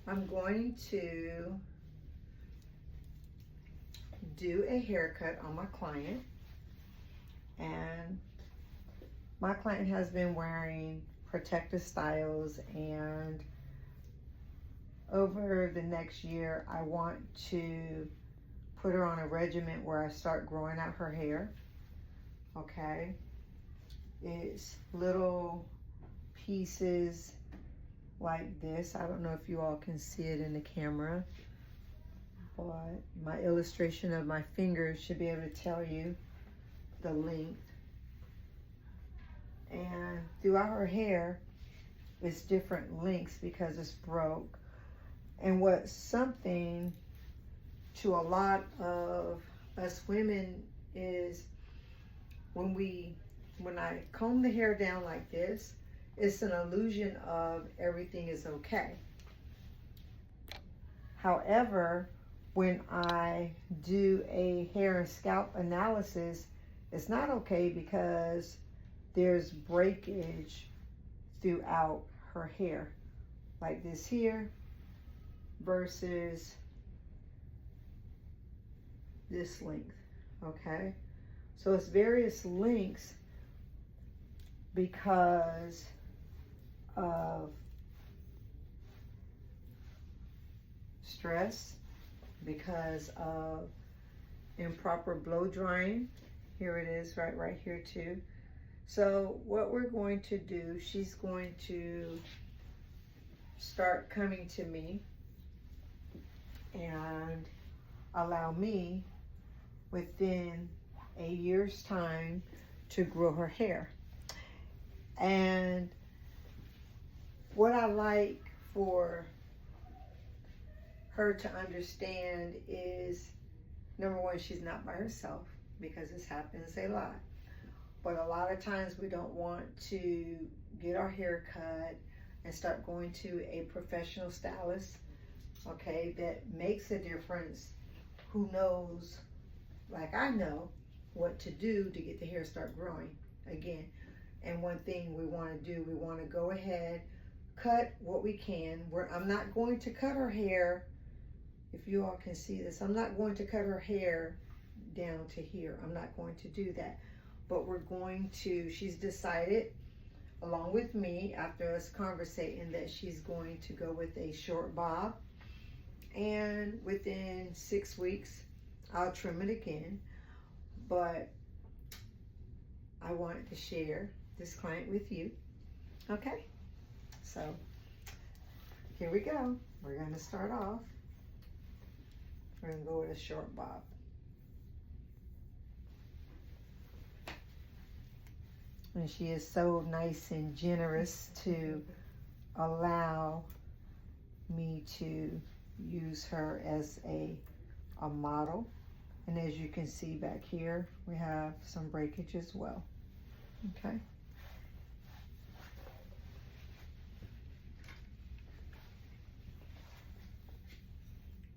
I'm going to do a haircut on my client, and my client has been wearing protective styles, and over the next year I want to put her on a regimen where I start growing out her hair. Okay, it's little pieces like this. I don't know if you all can see it in the camera, but my illustration of my fingers should be able to tell you the length. And throughout her hair, it's different lengths because it's broke. And what's something to a lot of us women is when I comb the hair down like this, it's an illusion of everything is okay. However, when I do a hair and scalp analysis, it's not okay because there's breakage throughout her hair, like this here versus this length, okay? So it's various lengths because of stress, because of improper blow drying. Here it is, right here too. So what we're going to do, she's going to start coming to me and allow me within a year's time to grow her hair. And what I like for her to understand is, number one, she's not by herself, because this happens a lot. But a lot of times we don't want to get our hair cut and start going to a professional stylist, okay, that makes a difference, who knows, like I know, what to do to get the hair start growing again. And one thing we want to do, we want to go ahead, cut what we can. I'm not going to cut her hair, if you all can see this, I'm not going to cut her hair down to here. I'm not going to do that. But we're going to, she's decided, along with me, after us conversating, that she's going to go with a short bob. And within 6 weeks, I'll trim it again. But I wanted to share this client with you. Okay? So, here we go. We're going to start off. We're going to go with a short bob. And she is so nice and generous to allow me to use her as a model. And as you can see back here, we have some breakage as well. Okay.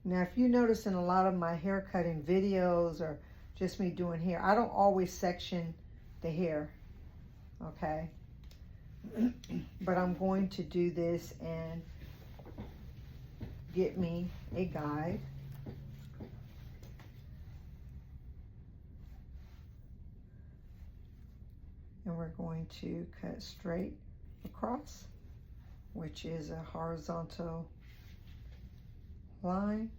Now, if you notice in a lot of my hair cutting videos or just me doing hair, I don't always section the hair, okay? But I'm going to do this and get me a guide. And we're going to cut straight across, which is a horizontal line.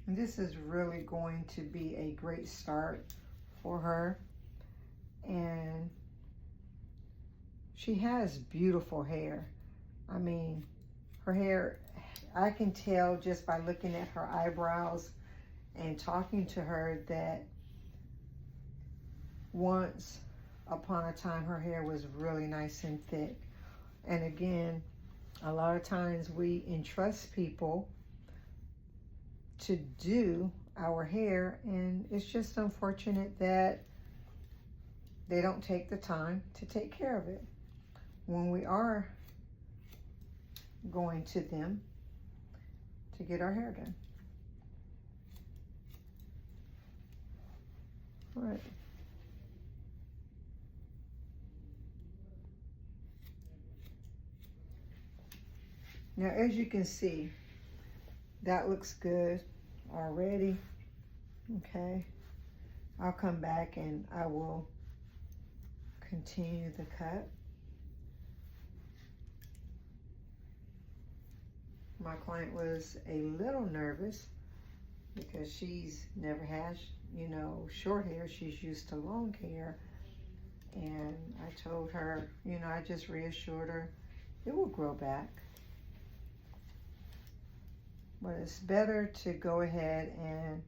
And this is really going to be a great start for her. And she has beautiful hair. I mean, her hair, I can tell just by looking at her eyebrows and talking to her that once upon a time her hair was really nice and thick. And again, a lot of times we entrust people to do our hair, and it's just unfortunate that they don't take the time to take care of it when we are going to them to get our hair done. All right. Now, as you can see, that looks good already. Okay, I'll come back and I will continue the cut. My client was a little nervous because she's never had, you know, short hair. She's used to long hair. And I told her, you know, I just reassured her it will grow back. But it's better to go ahead and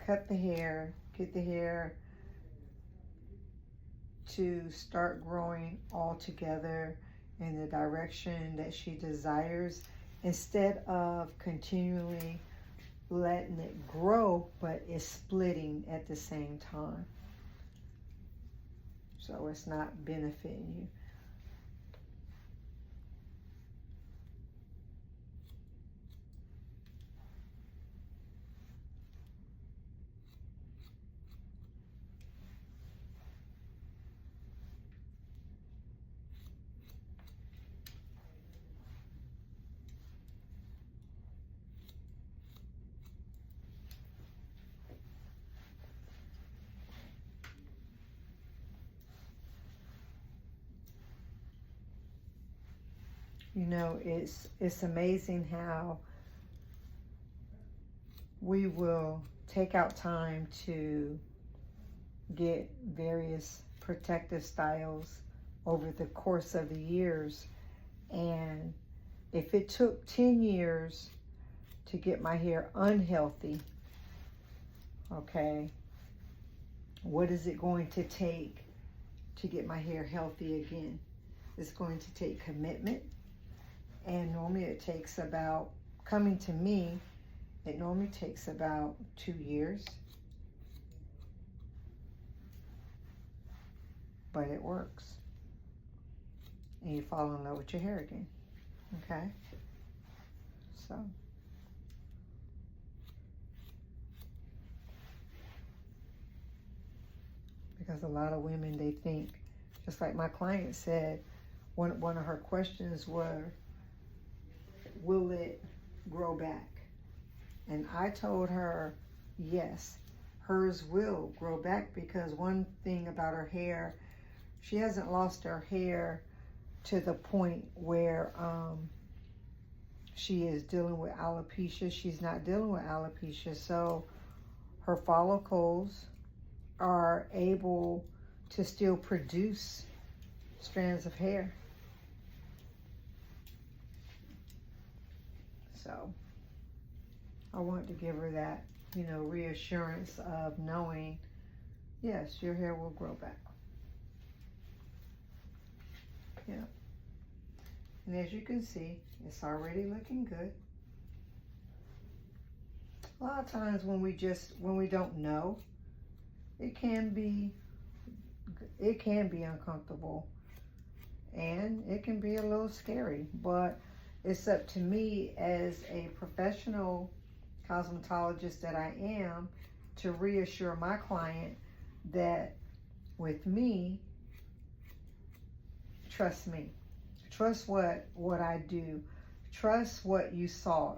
cut the hair, get the hair to start growing all together in the direction that she desires, instead of continually letting it grow, but it's splitting at the same time. So it's not benefiting you. You know, it's amazing how we will take out time to get various protective styles over the course of the years. And if it took 10 years to get my hair unhealthy, okay, what is it going to take to get my hair healthy again? It's going to take commitment. And normally it takes about, coming to me, it normally takes about 2 years. But it works. And you fall in love with your hair again. Okay? So. Because a lot of women, they think, just like my client said, one of her questions were, will it grow back? And I told her, yes, hers will grow back, because one thing about her hair, she hasn't lost her hair to the point where she is dealing with alopecia. She's not dealing with alopecia. So her follicles are able to still produce strands of hair. So I want to give her that, you know, reassurance of knowing, yes, your hair will grow back. Yeah. And as you can see, it's already looking good. A lot of times when we don't know, it can be uncomfortable, and it can be a little scary, but it's up to me as a professional cosmetologist that I am to reassure my client that with me, trust me. Trust what I do. Trust what you saw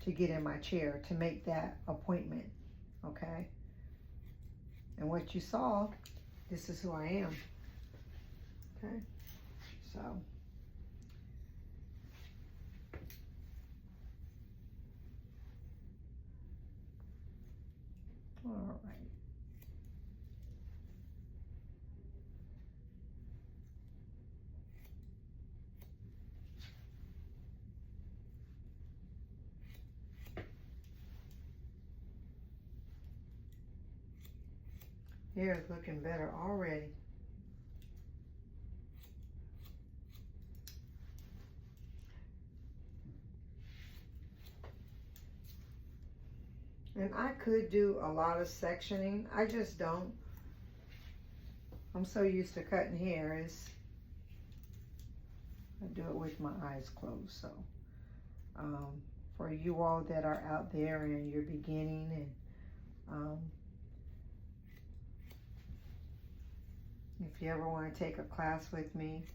to get in my chair to make that appointment, okay? And what you saw, this is who I am, okay? So. All right. Hair is looking better already. And I could do a lot of sectioning. I just don't. I'm so used to cutting hair. I do it with my eyes closed. So for you all that are out there and you're beginning, and if you ever want to take a class with me,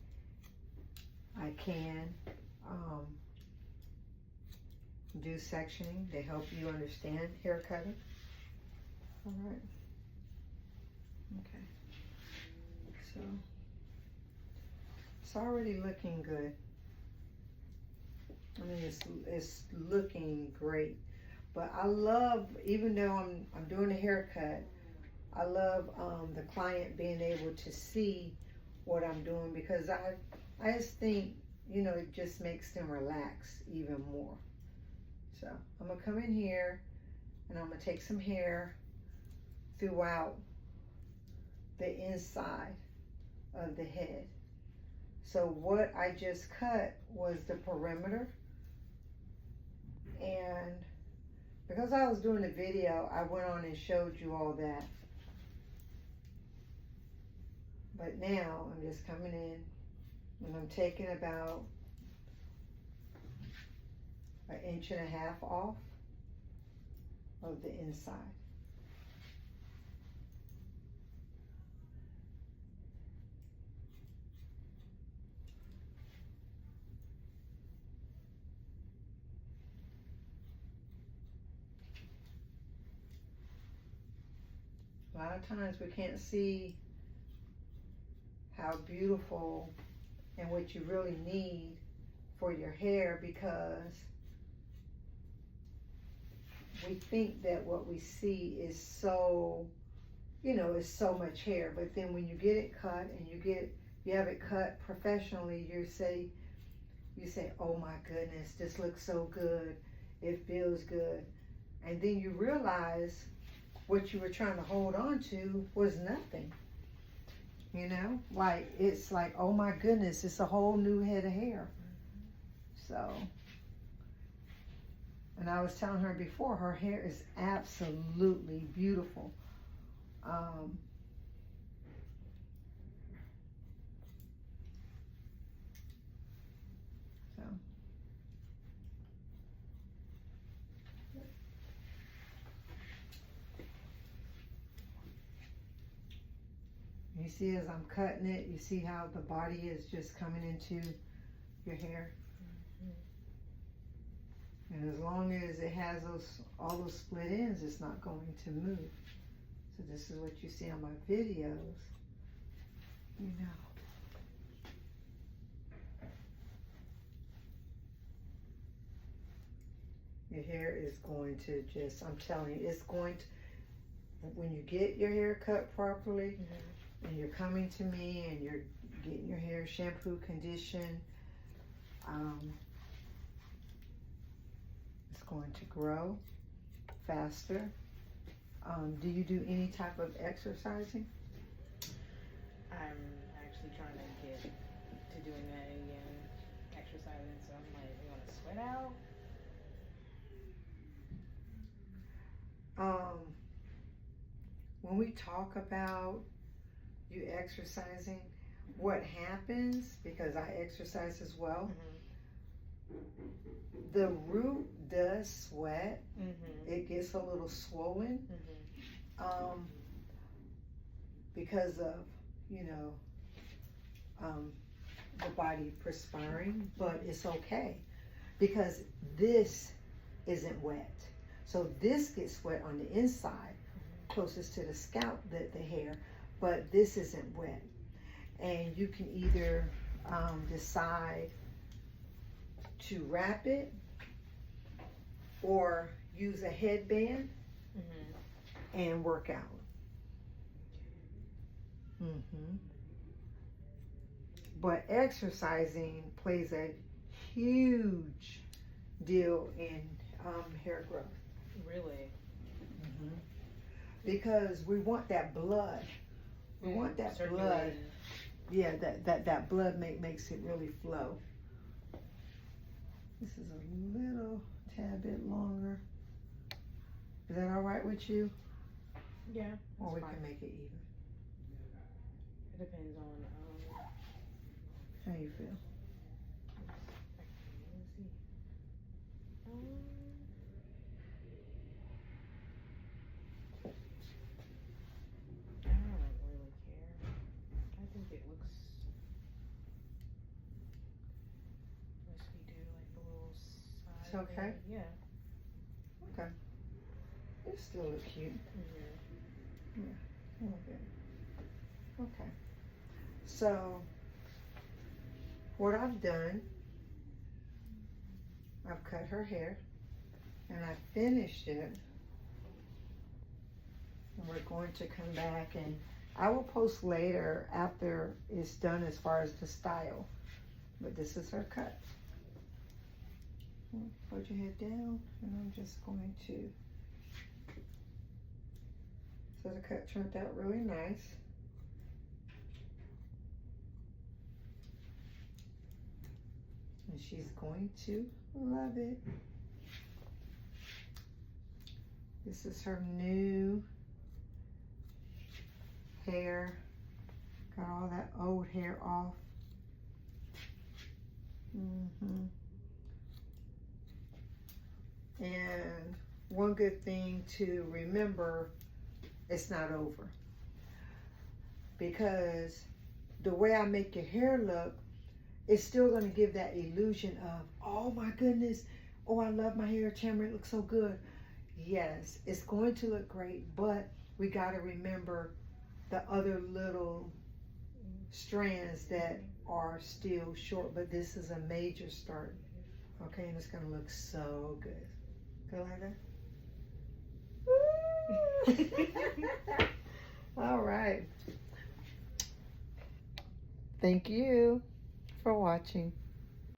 I can do sectioning to help you understand hair cutting. All right. Okay. So it's already looking good. I mean, it's looking great. But I love, even though I'm doing a haircut, I love the client being able to see what I'm doing, because I just think, you know, it just makes them relax even more. So I'm gonna come in here and I'm gonna take some hair throughout the inside of the head. So what I just cut was the perimeter, and because I was doing the video, I went on and showed you all that. But now I'm just coming in and I'm taking about 1.5 inches off of the inside. A lot of times we can't see how beautiful and what you really need for your hair, because we think that what we see is so, you know, is so much hair. But then when you get it cut and you have it cut professionally, you say, oh my goodness, this looks so good. It feels good. And then you realize what you were trying to hold on to was nothing. You know, like, it's like, oh my goodness, it's a whole new head of hair. So, and I was telling her before, her hair is absolutely beautiful. So, you see, as I'm cutting it, you see how the body is just coming into your hair. And as long as it has all those split ends, it's not going to move. So this is what you see on my videos, you know. Your hair is going to just, I'm telling you, it's going to, when you get your hair cut properly, and you're coming to me and you're getting your hair shampoo, conditioned, it's going to grow faster. Do you do any type of exercising? I'm actually trying to get to doing that again, exercising. So I'm like, you want to sweat out? When we talk about you exercising, what happens, because I exercise as well, the root does sweat. It gets a little swollen, because of, you know, the body perspiring, but it's okay because this isn't wet. So this gets wet on the inside, closest to the scalp, the hair, but this isn't wet. And you can either decide to wrap it or use a headband and work out. But exercising plays a huge deal in hair growth. Really? Because we want that blood. We want that blood. Yeah, that blood makes it really flow. This is a little tad bit longer. Is that all right with you? Yeah. Or we can make it even. It depends on how you feel. Let's see. I don't really care. I think it looks Okay. Yeah. It still look cute. Mm-hmm. A little bit. Okay. So, what I've done, I've cut her hair and I finished it. And we're going to come back and I will post later after it's done as far as the style. But this is her cut. Put your head down and I'm just going to. So the cut turned out really nice. And she's going to love it. This is her new hair. Got all that old hair off. And one good thing to remember, it's not over. Because the way I make your hair look, it's still going to give that illusion of, oh my goodness, oh I love my hair, Tamara, it looks so good. Yes, it's going to look great, but we got to remember the other little strands that are still short, but this is a major start. Okay, and it's going to look so good. Go like that. All right. Thank you for watching.